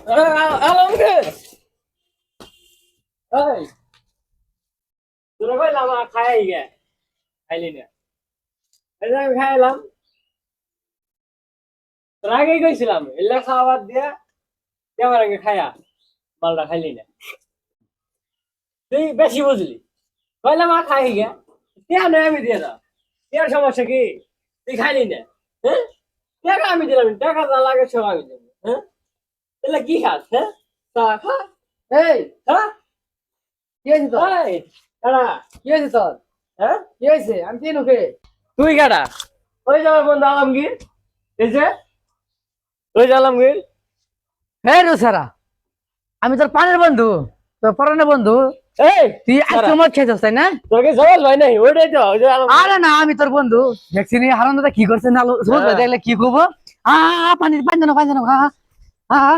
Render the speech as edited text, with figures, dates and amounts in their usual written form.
আলমগীর এই তোরা কইলাম খাই গে খাইলি না এই যে আমি খাইলাম তোর আগেই কইছিলাম এলা খাওয়ার দিয়া দেওয়ার আগে খায়া মালটা খাইলি না তুই বেশি বুঝলি কইলাম খাই গে টিয়া নয় আমি দিয়ে দাও টিয়ার সমস্যা কি তুই খাইলি না হ্যাঁ টাকা আমি দিলাম টাকা যা লাগে সব আমি দেবো হ্যাঁ এলা কি খাস হ্যাঁ তা খা এই হ্যাঁ কি হয়েছে তোর? এই কাড়া কি হয়েছে তোর? হ্যাঁ কি হয়েছে? আমি চিনি ওকে। তুই কাড়া ওই যে আমার বন্ধু আলমগীর এই যে ওই যে আলমগীর হ্যাঁ রোসারা, আমি তোর পানের বন্ধু, তোর পরানের বন্ধু। এই তুই আজকে মদ খেয়েছিস তাই না? তোকে জবাব হয় নাই ওইটাই তো ওই যে আলমগীর আরে না, আমি তোর বন্ধু। দেখছি নি হারান দাদা কি করছে না, দেখলে কি করবো? পানি পানি জানো, হা হা।